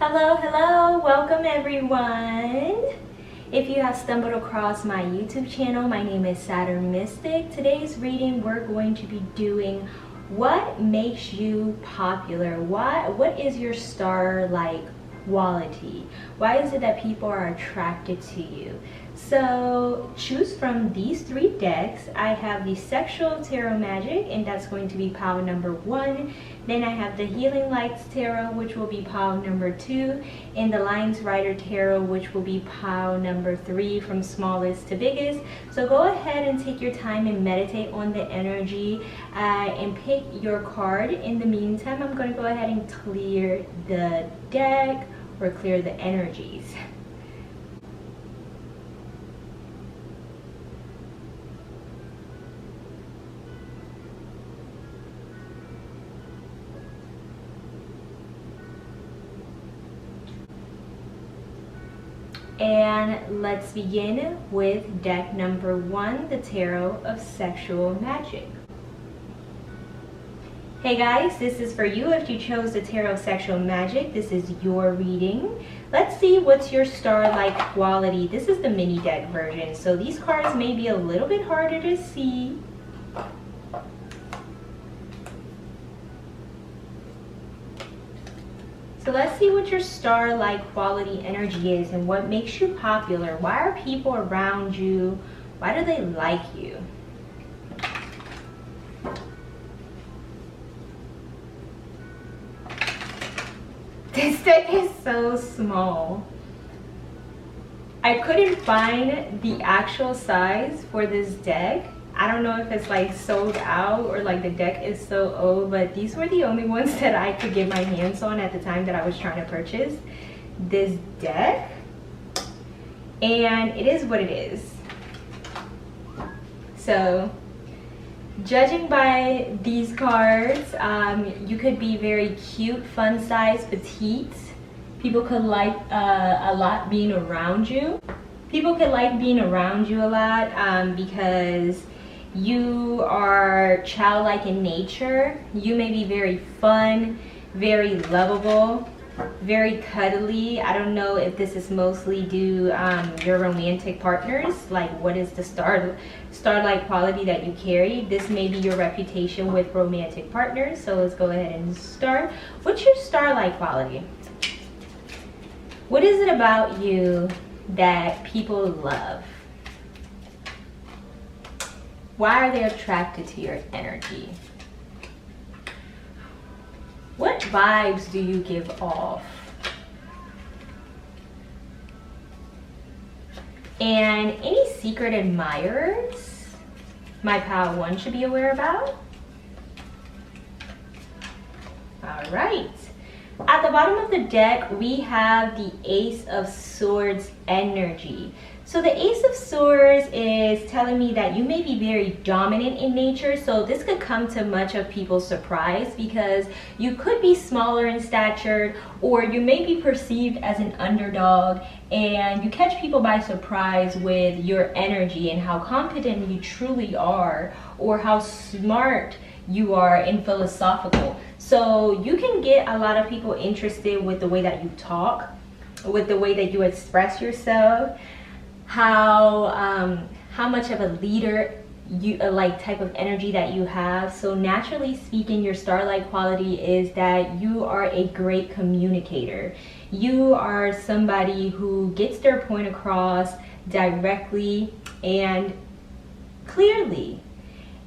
Hello, welcome everyone. If you have stumbled across my YouTube channel, my name is Saturn Mystic. Today's reading, we're going to be doing what makes you popular. What is your star-like quality? Why is it that people are attracted to you? So choose from these three decks. I have the Sexual Tarot Magic, and that's going to be pile number 1. Then I have the Healing Lights Tarot, which will be pile number 2, and the Lions Rider Tarot, which will be pile number 3 from smallest to biggest. So go ahead and take your time and meditate on the energy and pick your card. In the meantime, I'm going to go ahead and clear the deck or clear the energies. And let's begin with deck number 1, the Tarot of Sexual Magic. Hey guys, this is for you. If you chose the Tarot of Sexual Magic, this is your reading. Let's see what's your star-like quality. This is the mini deck version, so these cards may be a little bit harder to see. So let's see what your star-like quality energy is and what makes you popular. Why are people around you? Why do they like you? This deck is so small. I couldn't find the actual size for this deck. I don't know if it's like sold out or like the deck is so old, but these were the only ones that I could get my hands on at the time that I was trying to purchase this deck. And it is what it is. So judging by these cards, you could be very cute, fun size, petite. People could like a lot being around you. People could like being around you a lot because you are childlike in nature. You may be very fun, very lovable, very cuddly. I don't know if this is mostly due your romantic partners. Like, what is the star-like quality that you carry? This may be your reputation with romantic partners. So let's go ahead and start. What's your star-like quality? What is it about you that people love? Why are they attracted to your energy? What vibes do you give off? And any secret admirers my pile 1 should be aware about? All right. At the bottom of the deck, we have the Ace of Swords energy. So the Ace of Swords is telling me that you may be very dominant in nature. So this could come to much of people's surprise because you could be smaller in stature, or you may be perceived as an underdog, and you catch people by surprise with your energy and how confident you truly are, or how smart you are and philosophical. So you can get a lot of people interested with the way that you talk, with the way that you express yourself, how much of a leader you like type of energy that you have. So naturally speaking, your star-like quality is that you are a great communicator. You are somebody who gets their point across directly and clearly,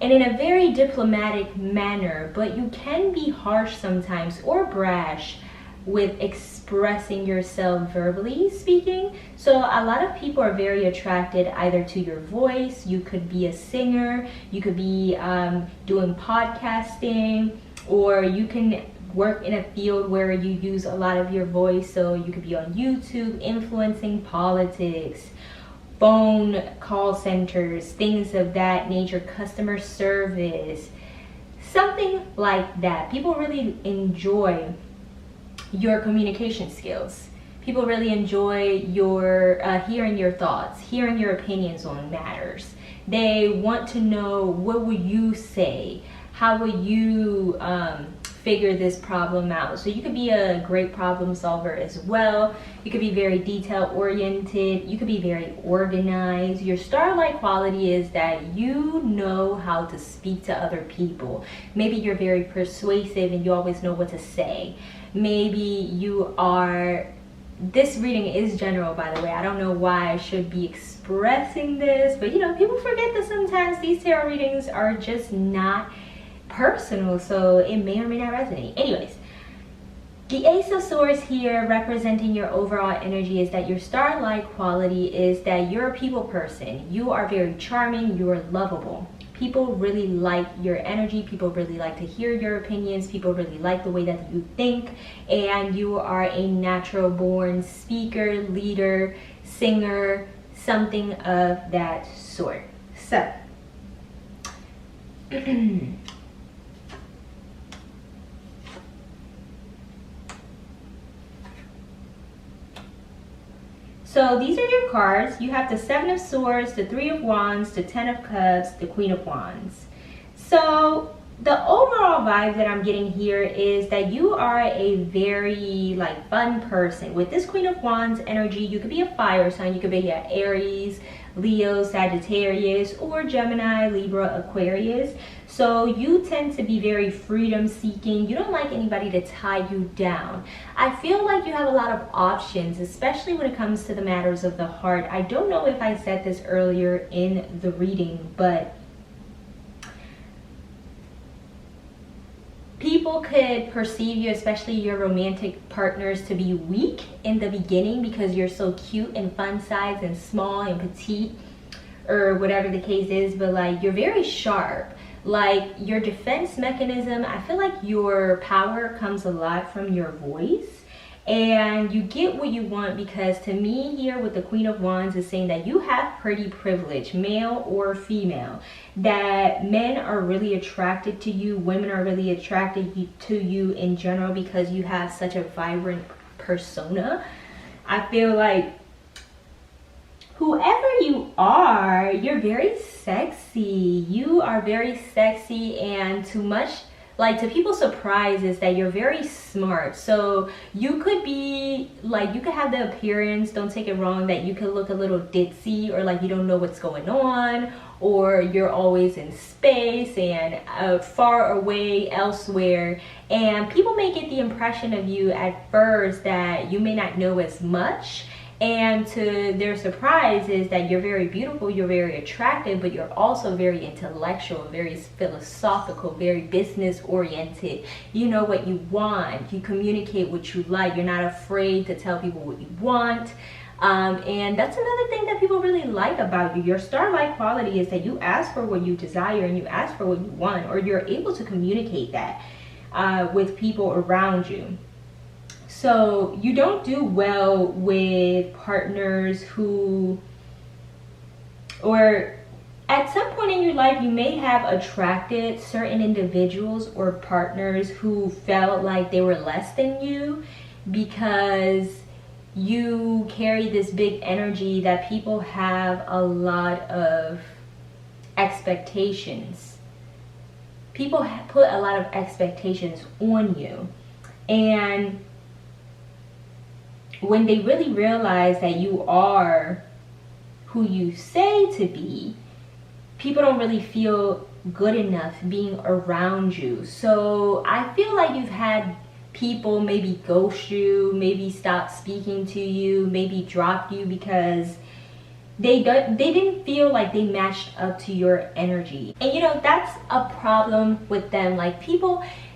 and in a very diplomatic manner, but you can be harsh sometimes or brash with expressing yourself verbally speaking. So a lot of people are very attracted either to your voice. You could be a singer, you could be doing podcasting, or you can work in a field where you use a lot of your voice. So you could be on YouTube influencing politics, phone call centers, things of that nature, customer service, something like that. People really enjoy your communication skills. People really enjoy your hearing your thoughts, hearing your opinions on matters. They want to know, what would you say? How would you figure this problem out. So you could be a great problem solver as well. You could be very detail oriented. You could be very organized. Your Starlight quality is that you know how to speak to other people. Maybe you're very persuasive and you always know what to say. Maybe you are, this reading is general, by the way. I don't know why I should be expressing this, but you know, people forget that sometimes these tarot readings are just not personal, so it may or may not resonate. Anyways, the Ace of Swords here representing your overall energy is that your Starlight quality is that you're a people person. You are very charming, you are lovable. People really like your energy. People really like to hear your opinions. People really like the way that you think. And you are a natural born speaker, leader, singer, something of that sort. So, so these are your cards. You have the Seven of Swords, the Three of Wands, the Ten of Cups, the Queen of Wands. So the overall vibe that I'm getting here is that you are a very like fun person. With this Queen of Wands energy, you could be a fire sign. You could be an Aries, Leo, Sagittarius, or Gemini, Libra, Aquarius. So you tend to be very freedom seeking. You don't like anybody to tie you down. I feel like you have a lot of options, especially when it comes to the matters of the heart. I don't know if I said this earlier in the reading, but people could perceive you, especially your romantic partners, to be weak in the beginning because you're so cute and fun sized and small and petite, or whatever the case is, but like you're very sharp. Like your defense mechanism, I feel like your power comes a lot from your voice, and you get what you want, because to me here with the Queen of Wands is saying that you have pretty privilege, male or female, that men are really attracted to you, women are really attracted to you in general because you have such a vibrant persona. I feel like whoever you are, you're very sexy. You are very sexy, and too much, like, to people's surprise is that you're very smart. So you could be like, you could have the appearance, don't take it wrong, that you could look a little ditzy, or like you don't know what's going on, or you're always in space and far away elsewhere, and people may get the impression of you at first that you may not know as much. And to their surprise is that you're very beautiful, you're very attractive, but you're also very intellectual, very philosophical, very business oriented. You know what you want, you communicate what you like, you're not afraid to tell people what you want. And that's another thing that people really like about you. Your Starlight quality is that you ask for what you desire and you ask for what you want, or you're able to communicate that with people around you. So you don't do well with partners who, or at some point in your life, you may have attracted certain individuals or partners who felt like they were less than you because you carry this big energy that people have a lot of expectations. People put a lot of expectations on you, and when they really realize that you are who you say to be, people don't really feel good enough being around you. So I feel like you've had people maybe ghost you, maybe stop speaking to you, maybe drop you because they didn't feel like they matched up to your energy. And you know, that's a problem with them. Like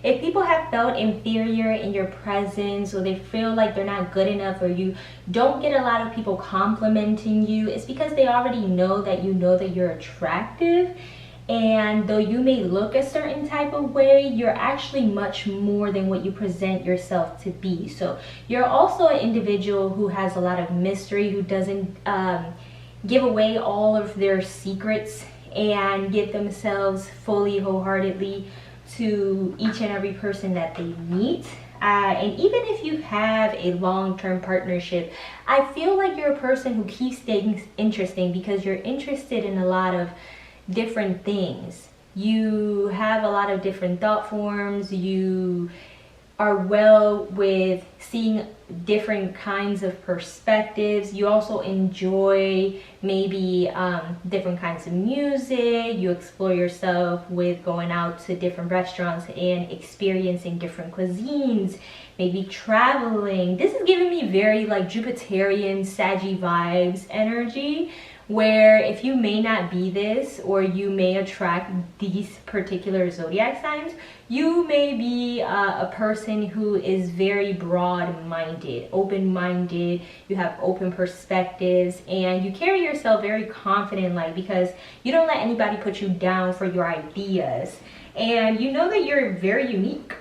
if people have felt inferior in your presence, or they feel like they're not good enough, or you don't get a lot of people complimenting you, it's because they already know that you're attractive. And though you may look a certain type of way, you're actually much more than what you present yourself to be. So you're also an individual who has a lot of mystery, who doesn't give away all of their secrets and give themselves fully, wholeheartedly to each and every person that they meet. And even if you have a long-term partnership, I feel like you're a person who keeps things interesting because you're interested in a lot of different things. You have a lot of different thought forms. You are well with seeing different kinds of perspectives. You also enjoy maybe different kinds of music. You explore yourself with going out to different restaurants and experiencing different cuisines, maybe traveling. This is giving me very like Jupiterian, Saggy vibes energy, where if you may not be this, or you may attract these particular zodiac signs, you may be a person who is very broad-minded, open-minded. You have open perspectives, and you carry yourself very confident, like, because you don't let anybody put you down for your ideas, and you know that you're very unique,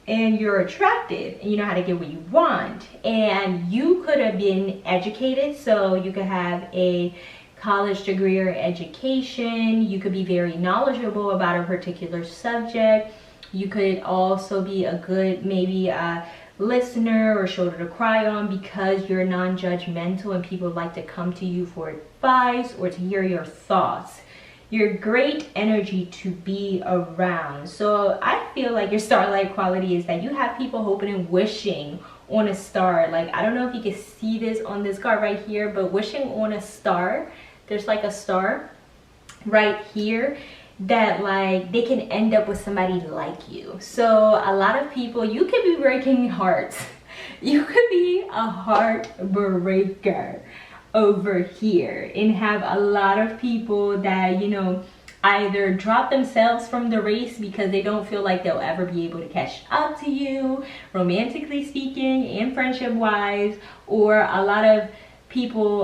and you're attractive, and you know how to get what you want. And you could have been educated, so you could have a college degree or education. You could be very knowledgeable about a particular subject. You could also be a good, maybe a listener or shoulder to cry on, because you're non-judgmental and people like to come to you for advice or to hear your thoughts. You're great energy to be around. So I feel like your Starlight quality is that you have people hoping and wishing on a star. Like, I don't know if you can see this on this card right here, but wishing on a star. There's like a star right here that like they can end up with somebody like you. So a lot of people, you could be breaking hearts. You could be a heartbreaker over here and have a lot of people that, you know, either drop themselves from the race because they don't feel like they'll ever be able to catch up to you, romantically speaking and friendship wise, or a lot of people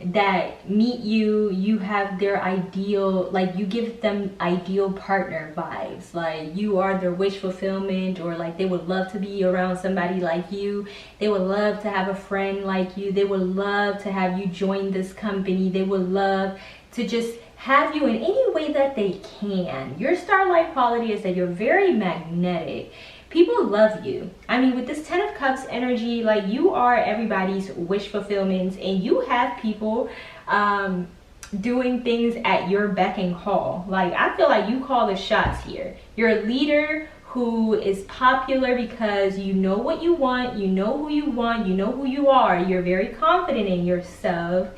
that meet you, you have their ideal, like you give them ideal partner vibes, like you are their wish fulfillment, or like they would love to be around somebody like you. They would love to have a friend like you. They would love to have you join this company. They would love to just have you in any way that they can. Your Starlight quality is that you're very magnetic. People love you. I mean, with this 10 of Cups energy, like you are everybody's wish fulfillment, and you have people doing things at your beck and call. Like, I feel like you call the shots here. You're a leader who is popular because you know what you want, you know who you want, you know who you are. You're very confident in yourself.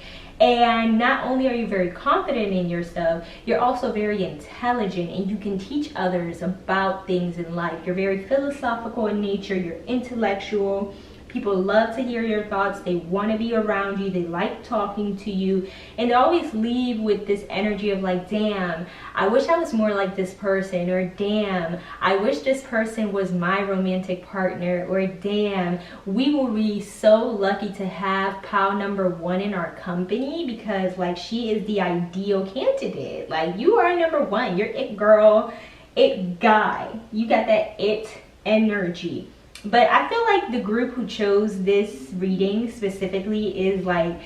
And not only are you very confident in yourself, you're also very intelligent, and you can teach others about things in life. You're very philosophical in nature, you're intellectual. People love to hear your thoughts. They want to be around you. They like talking to you. And they always leave with this energy of like, damn, I wish I was more like this person, or damn, I wish this person was my romantic partner, or damn, we will be so lucky to have pal number 1 in our company, because like she is the ideal candidate. Like, you are number 1. You're it girl, it guy. You got that it energy. But I feel like the group who chose this reading specifically is like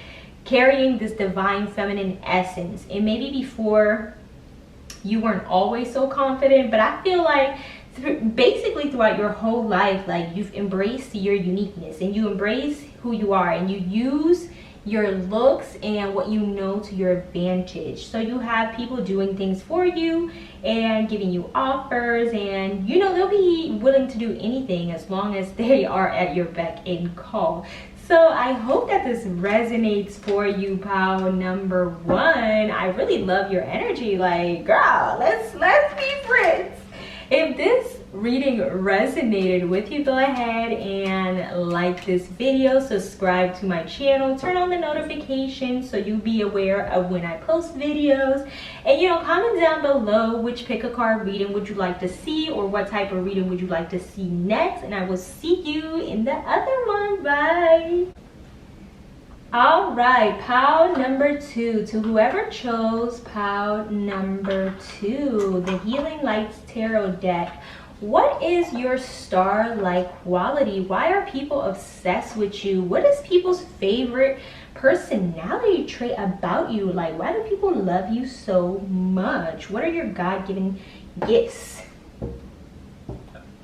carrying this divine feminine essence. And maybe before you weren't always so confident, but I feel like basically throughout your whole life, like you've embraced your uniqueness and you embrace who you are, and you use your looks and what you know to your advantage. So you have people doing things for you and giving you offers, and you know they'll be willing to do anything as long as they are at your beck and call. So I hope that this resonates for you, pal number 1. I really love your energy. Like, girl, let's be friends. If this reading resonated with you, go ahead and like this video, subscribe to my channel, turn on the notifications so you'll be aware of when I post videos, and you know, comment down below which pick a card reading would you like to see, or what type of reading would you like to see next, and I will see you in the other one. Bye. All right, pile number 2, to whoever chose pile number 2, the Healing Lights Tarot deck. What is your star-like quality? Why are people obsessed with you? What is people's favorite personality trait about you? Like, why do people love you so much? What are your God-given gifts?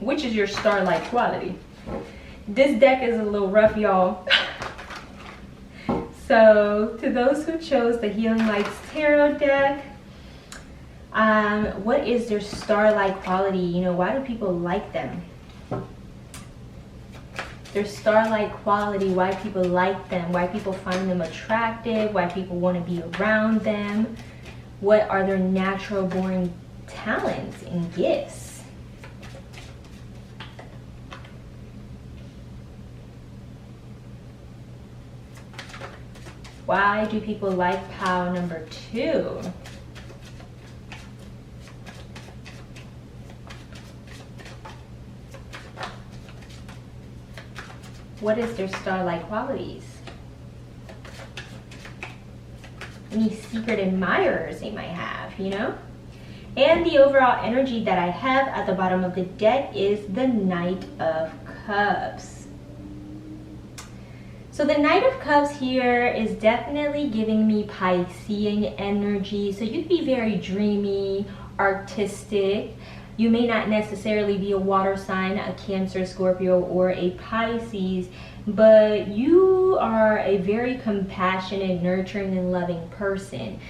Which is your star-like quality? This deck is a little rough, y'all. So, to those who chose the Healing Lights Tarot deck, what is their star-like quality? You know, why do people like them? their Starlike quality, why people like them, why people find them attractive, why people want to be around them. What are their natural born talents and gifts? Why do people like pile number 2? What is their Starlight qualities? Any secret admirers they might have, you know? And the overall energy that I have at the bottom of the deck is the Knight of Cups. So the Knight of Cups here is definitely giving me Piscean energy. So you could be very dreamy, artistic. You may not necessarily be a water sign, a Cancer, Scorpio, or a Pisces, but you are a very compassionate, nurturing, and loving person.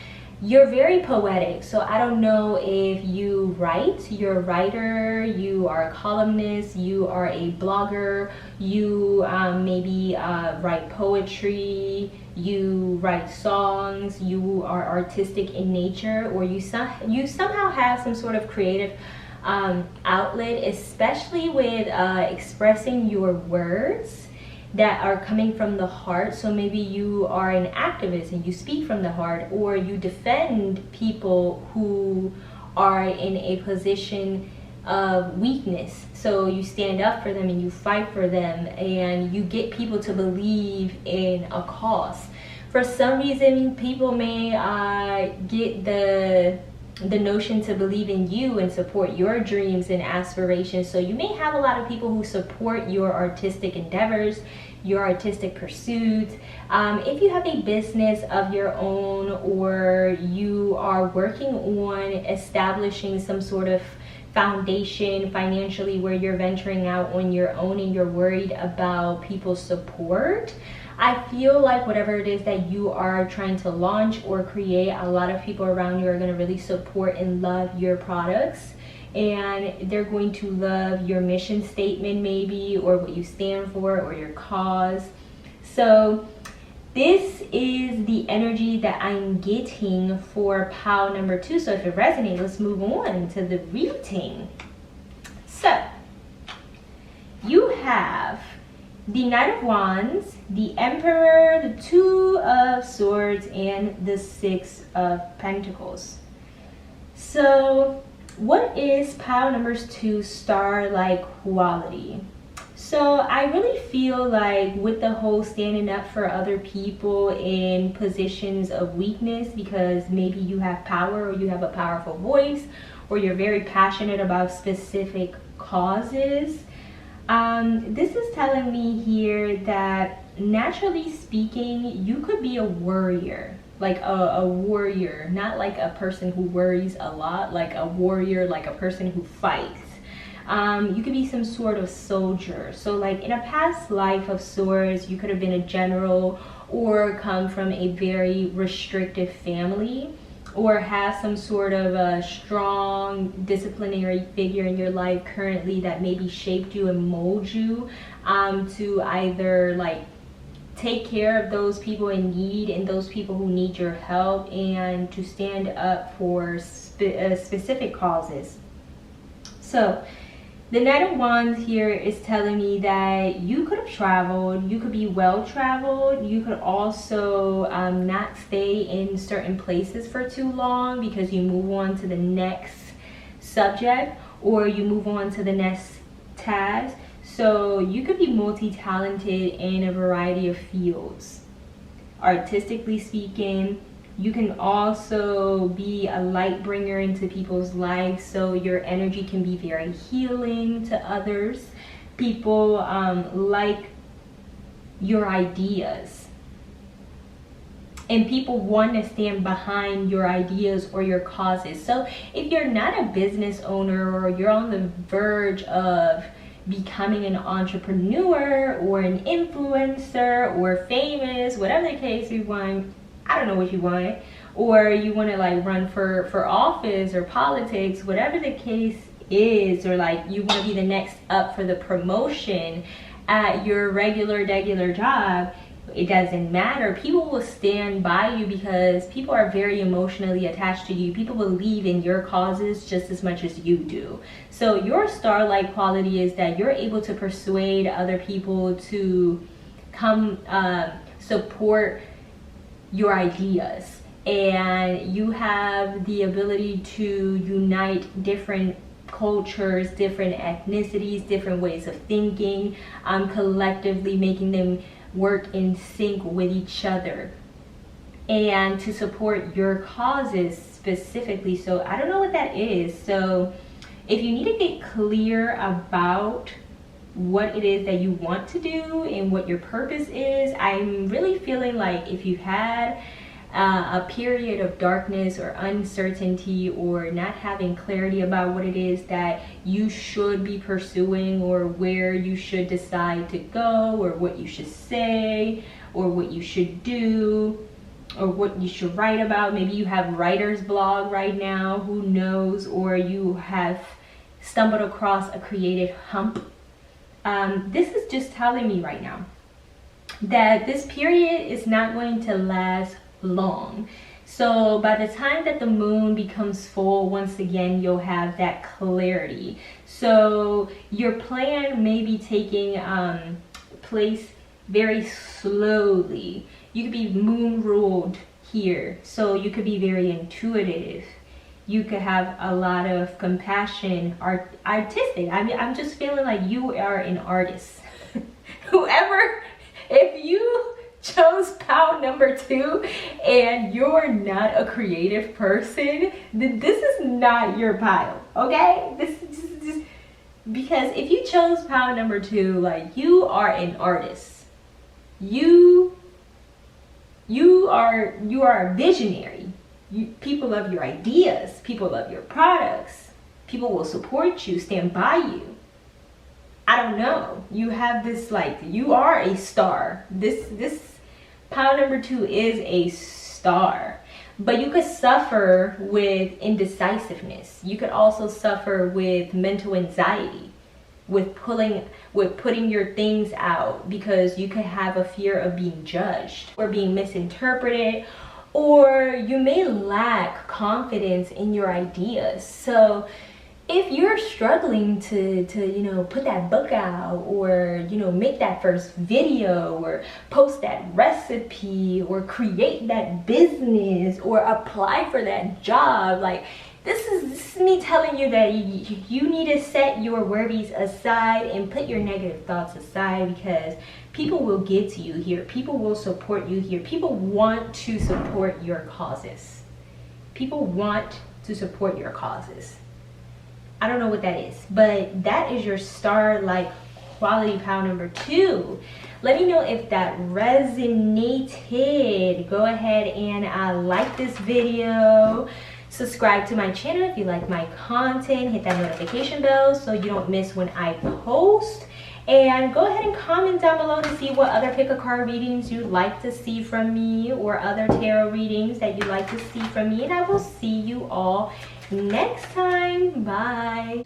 You're very poetic, so I don't know if you write, you're a writer, you are a columnist, you are a blogger, you maybe write poetry, you write songs, you are artistic in nature, or you somehow have some sort of creative outlet, especially with expressing your words that are coming from the heart. So maybe you are an activist and you speak from the heart, or you defend people who are in a position of weakness. So you stand up for them and you fight for them, and you get people to believe in a cause. For some reason, people may get the notion to believe in you and support your dreams and aspirations. So you may have a lot of people who support your artistic endeavors, your artistic pursuits. If you have a business of your own, or you are working on establishing some sort of foundation financially where you're venturing out on your own and you're worried about people's support, I feel like whatever it is that you are trying to launch or create, a lot of people around you are going to really support and love your products, and they're going to love your mission statement maybe, or what you stand for, or your cause. So this is the energy that I'm getting for pile number 2. So if it resonates, let's move on to the reading. So you have the Knight of Wands, the Emperor, the Two of Swords, and the Six of Pentacles. So what is pile number 2 Starlight quality? So I really feel like with the whole standing up for other people in positions of weakness, because maybe you have power, or you have a powerful voice, or you're very passionate about specific causes. This is telling me here that naturally speaking, you could be a warrior, like a warrior, not like a person who worries a lot, like a warrior, like a person who fights. You could be some sort of soldier. So like in a past life of Swords, you could have been a general, or come from a very restrictive family, or have some sort of a strong disciplinary figure in your life currently that maybe shaped you and molded you to either like take care of those people in need and those people who need your help, and to stand up for specific causes. So the Knight of Wands here is telling me that you could have traveled, you could be well traveled, you could also not stay in certain places for too long because you move on to the next subject, or you move on to the next task. So you could be multi-talented in a variety of fields. Artistically speaking, you can also be a light bringer into people's lives, so your energy can be very healing to others. People like your ideas, and people want to stand behind your ideas or your causes. So if you're not a business owner, or you're on the verge of becoming an entrepreneur or an influencer or famous, whatever the case you want, I don't know what you want, or you want to like run for office or politics, whatever the case is, or like you want to be the next up for the promotion at your regular job, it doesn't matter. People will stand by you because people are very emotionally attached to you. People believe in your causes just as much as you do. So your star-like quality is that you're able to persuade other people to come support your ideas, and you have the ability to unite different cultures, different ethnicities, different ways of thinking, collectively making them work in sync with each other and to support your causes specifically. So I don't know what that is. So if you need to get clear about what it is that you want to do and what your purpose is, I'm really feeling like if you had a period of darkness or uncertainty or not having clarity about what it is that you should be pursuing or where you should decide to go or what you should say or what you should do or what you should write about. Maybe you have writer's blog right now, who knows, or you have stumbled across a creative hump. This is just telling me right now that this period is not going to last long. So by the time that the moon becomes full, once again, you'll have that clarity. So your plan may be taking place very slowly. You could be moon ruled here, so you could be very intuitive. You could have a lot of compassion, artistic. I mean, I'm just feeling like you are an artist. Whoever, if you chose pile number 2 and you're not a creative person, then this is not your pile, okay? This is just because if you chose pile number 2, like, you are an artist. You are a visionary. People love your ideas. People love your products. People will support you, stand by you. I don't know. You have this, like, you are a star. This pile number 2 is a star. But you could suffer with indecisiveness. You could also suffer with mental anxiety, with putting your things out, because you could have a fear of being judged or being misinterpreted, or you may lack confidence in your ideas. So if you're struggling to put that book out, or make that first video, or post that recipe, or create that business, or apply for that job, like, this is me telling you that you need to set your worries aside and put your negative thoughts aside, because people will get to you here. People will support you here. People want to support your causes. People want to support your causes. I don't know what that is, but that is your star-like quality, pile number 2. Let me know if that resonated. Go ahead and like this video. Subscribe to my channel if you like my content. Hit that notification bell so you don't miss when I post. And go ahead and comment down below to see what other pick a card readings you'd like to see from me, or other tarot readings that you'd like to see from me. And I will see you all next time. Bye.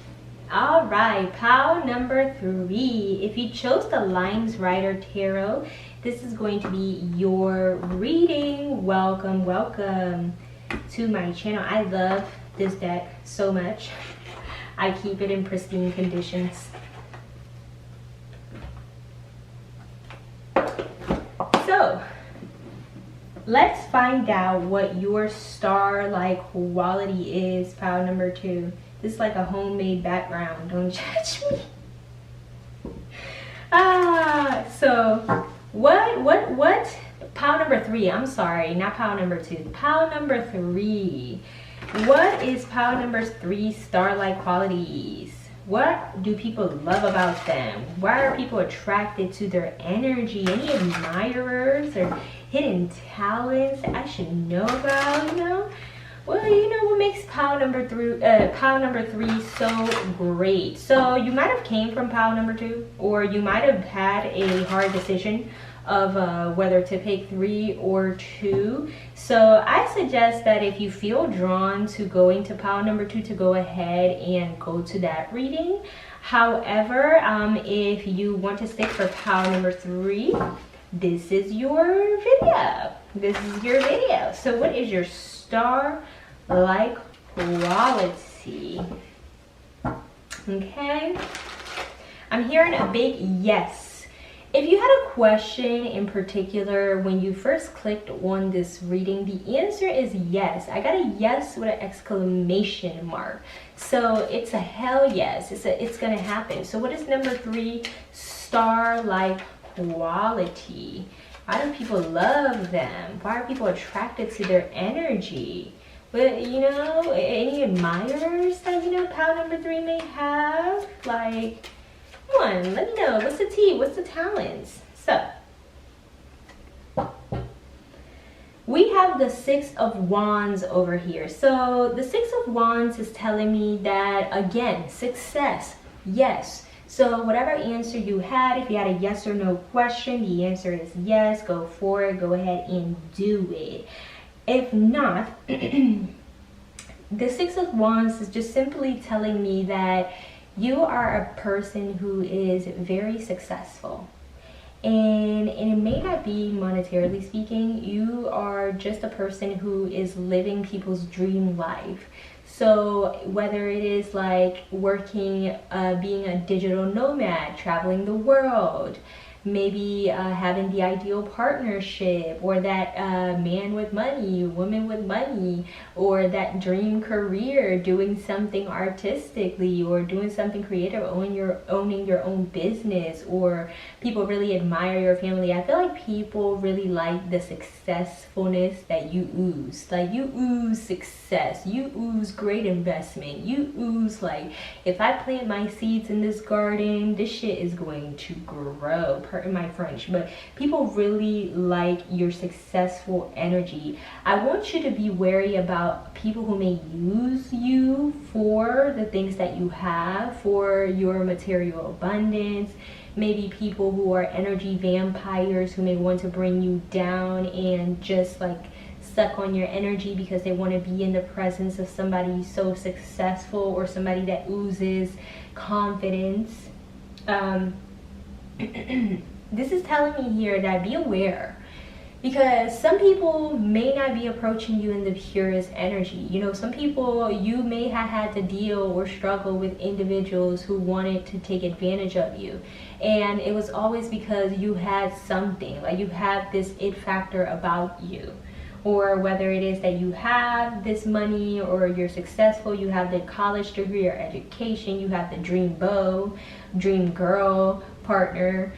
All right, pile number 3. If you chose the Lion's Rider Tarot, this is going to be your reading. Welcome to my channel. I love this deck so much. I keep it in pristine conditions. So let's find out what your star-like quality is, pile number 2. This is like a homemade background, don't judge me. So what pile number 3, I'm sorry, not pile number 2, pile number 3. What is pile number 3 star-like qualities? What do people love about them? Why are people attracted to their energy? Any admirers or hidden talents that I should know about, Well, you know what makes pile number three so great? So you might have came from pile number 2, or you might have had a hard decision of whether to pick 3 or 2. So I suggest that if you feel drawn to going to pile number 2, to go ahead and go to that reading. However, if you want to stick for pile number 3, this is your video. This is your video. So what is your star-like quality? Okay. I'm hearing a big yes. If you had a question in particular when you first clicked on this reading, the answer is yes. I got a yes with an exclamation mark. So it's a hell yes. It's gonna happen. So what is number 3? Star-like quality. Why do people love them? Why are people attracted to their energy? But you know, any admirers that, you know, pile number 3 may have? Like, come on, let me know. What's the tea? What's the talents? So we have the 6 of Wands over here. So the 6 of Wands is telling me that, again, success. Yes. So whatever answer you had, if you had a yes or no question, the answer is yes. Go for it. Go ahead and do it. If not, the 6 of Wands is just simply telling me that you are a person who is very successful. And it may not be monetarily speaking. You are just a person who is living people's dream life. So whether it is like working, being a digital nomad, traveling the world, maybe having the ideal partnership, or that man with money, woman with money, or that dream career, doing something artistically or doing something creative, owning your own business, or people really admire your family. I feel like people really like the successfulness that you ooze. Like, you ooze success, you ooze great investment, you ooze like, if I plant my seeds in this garden, this shit is going to grow. Pardon my French, but people really like your successful energy. I want you to be wary about people who may use you for the things that you have, for your material abundance. Maybe people who are energy vampires who may want to bring you down and just like suck on your energy because they want to be in the presence of somebody so successful, or somebody that oozes confidence. This is telling me here that be aware, because some people may not be approaching you in the purest energy. You know, some people, you may have had to deal or struggle with individuals who wanted to take advantage of you, and it was always because you had something, like you have this it factor about you. Or whether it is that you have this money, or you're successful, you have the college degree or education, you have the dream beau, dream girl partner,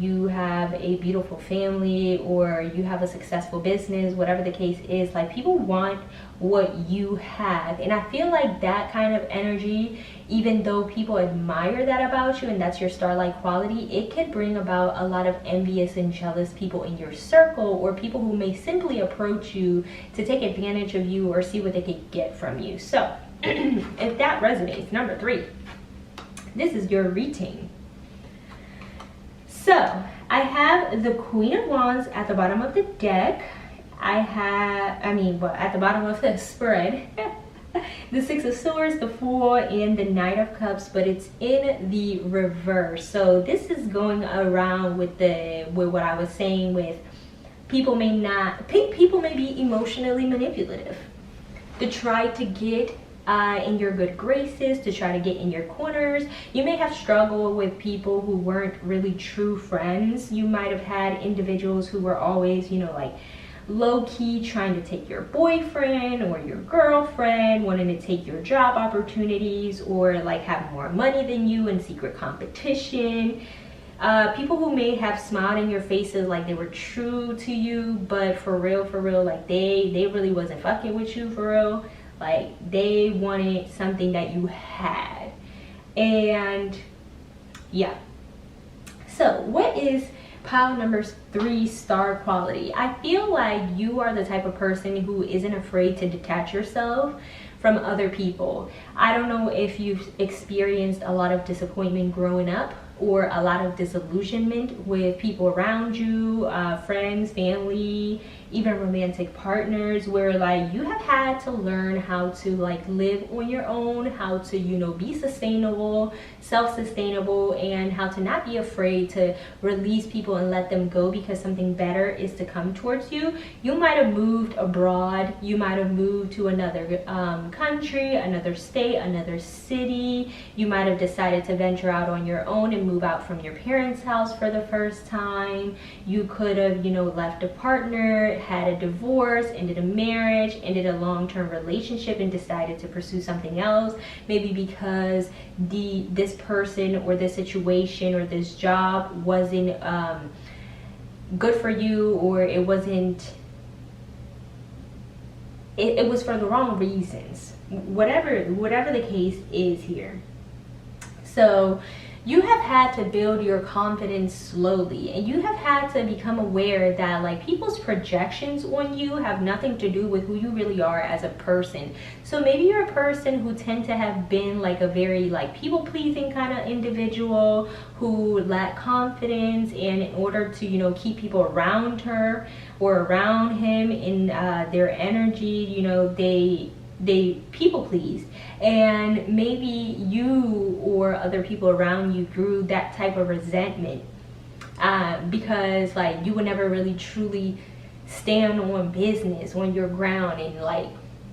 you have a beautiful family, or you have a successful business, whatever the case is. Like, people want what you have, and I feel like that kind of energy, even though people admire that about you and that's your star-like quality, it could bring about a lot of envious and jealous people in your circle, or people who may simply approach you to take advantage of you or see what they could get from you. So if that resonates, number 3, this is your reading. So I have the Queen of Wands at the bottom of the deck. At the bottom of the spread, the 6 of Swords, the Fool, and the Knight of Cups, but it's in the reverse. So this is going around with what I was saying with people may be emotionally manipulative to try to get in your good graces, to try to get in your corners. You may have struggled with people who weren't really true friends. You might have had individuals who were always, you know, like low-key trying to take your boyfriend or your girlfriend, wanting to take your job opportunities, or like have more money than you in secret competition. People who may have smiled in your faces like they were true to you, but for real, like they really wasn't fucking with you for real. Like, they wanted something that you had. And yeah, so what is Pile number 3, star quality. I feel like you are the type of person who isn't afraid to detach yourself from other people. I don't know if you've experienced a lot of disappointment growing up or a lot of disillusionment with people around you, friends, family, even romantic partners, where like you have had to learn how to like live on your own, how to, you know, be sustainable, self-sustainable, and how to not be afraid to release people and let them go because something better is to come towards you. You might have moved abroad, you might have moved to another country, another state, another city. You might have decided to venture out on your own and move out from your parents' house for the first time. You could have, you know, left a partner, had a divorce, ended a marriage, ended a long-term relationship, and decided to pursue something else. Maybe because this person or this situation or this job wasn't good for you, or it wasn't, it was for the wrong reasons. Whatever the case is here. So you have had to build your confidence slowly, and you have had to become aware that like people's projections on you have nothing to do with who you really are as a person. So maybe you're a person who tend to have been like a very like people-pleasing kind of individual who lacked confidence, and in order to, you know, keep people around her or around him in their energy, you know, they people please, and maybe you or other people around you grew that type of resentment because like you would never really truly stand on business, on your ground, and like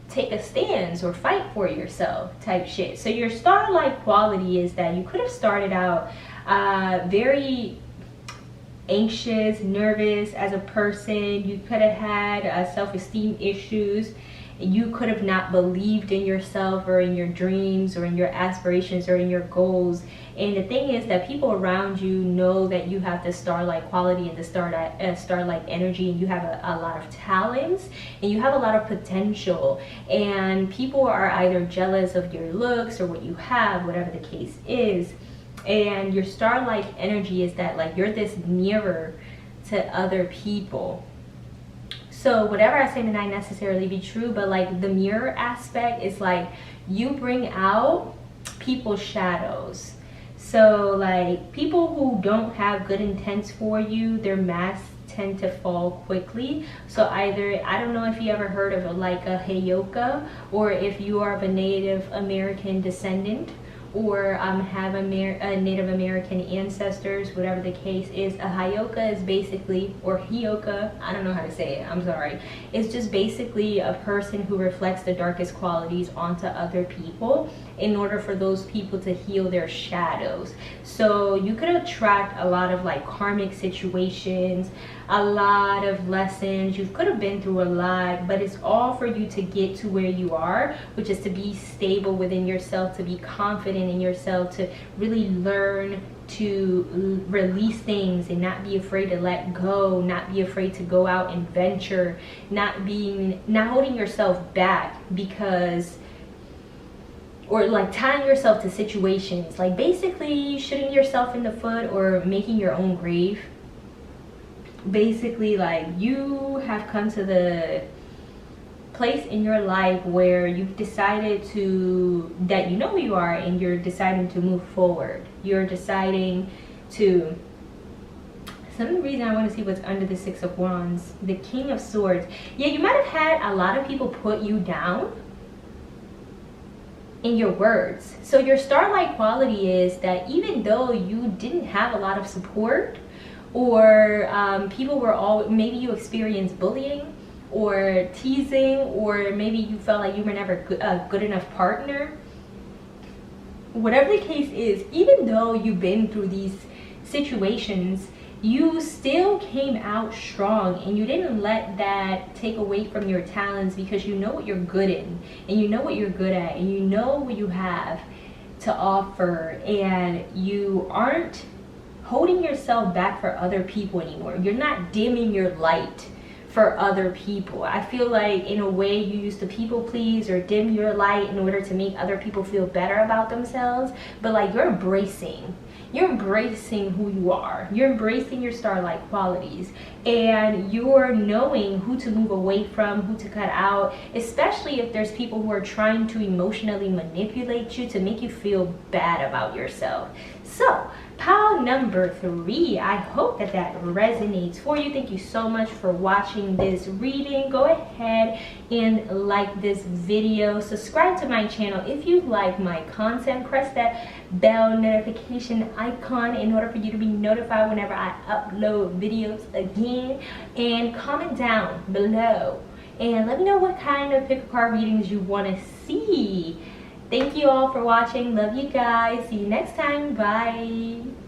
take a stance or fight for yourself type shit. So your Starlike quality is that you could have started out very anxious, nervous as a person. You could have had self-esteem issues. You could have not believed in yourself or in your dreams or in your aspirations or in your goals. And the thing is that people around you know that you have the Starlight quality and the Starlight energy, and you have a lot of talents and you have a lot of potential. And people are either jealous of your looks or what you have, whatever the case is. And your Starlight energy is that like you're this mirror to other people. So whatever I say may not necessarily be true, but like the mirror aspect is like you bring out people's shadows. So like people who don't have good intents for you, their masks tend to fall quickly. So either, I don't know if you ever heard of like a Heyoka, or if you are of a Native American descendant, or have a Native American ancestors, whatever the case is. A Hayoka is basically, or Hioka, I don't know how to say it, I'm sorry. It's just basically a person who reflects the darkest qualities onto other people in order for those people to heal their shadows. So you could attract a lot of like karmic situations, a lot of lessons. You could have been through a lot, but it's all for you to get to where you are, which is to be stable within yourself, to be confident in yourself, to really learn to release things and not be afraid to let go, not be afraid to go out and venture, not holding yourself back because, or like tying yourself to situations, like basically shooting yourself in the foot or making your own grave. Basically, like you have come to the place in your life where you've decided that you know who you are, and you're deciding to move forward. You're deciding to, some reason I want to see what's under the Six of Wands, the King of Swords. Yeah, you might have had a lot of people put you down in your words. So your Starlight quality is that even though you didn't have a lot of support, or people were all, maybe you experienced bullying or teasing, or maybe you felt like you were never a good enough partner, whatever the case is, even though you've been through these situations, you still came out strong, and you didn't let that take away from your talents, because you know what you're good in, and you know what you're good at, and you know what you have to offer, and you aren't holding yourself back for other people anymore. You're not dimming your light for other people. I feel like in a way you used to people please or dim your light in order to make other people feel better about themselves, but like you're embracing you're embracing who you are. You're embracing your Starlike qualities, and you're knowing who to move away from, who to cut out, especially if there's people who are trying to emotionally manipulate you to make you feel bad about yourself. So pile number 3, I hope that that resonates for you. Thank you so much for watching this reading. Go ahead and like this video, subscribe to my channel if you like my content, press that bell notification icon in order for you to be notified whenever I upload videos again, and comment down below and let me know what kind of pick a card readings you want to see. Thank you all for watching. Love you guys. See you next time. Bye.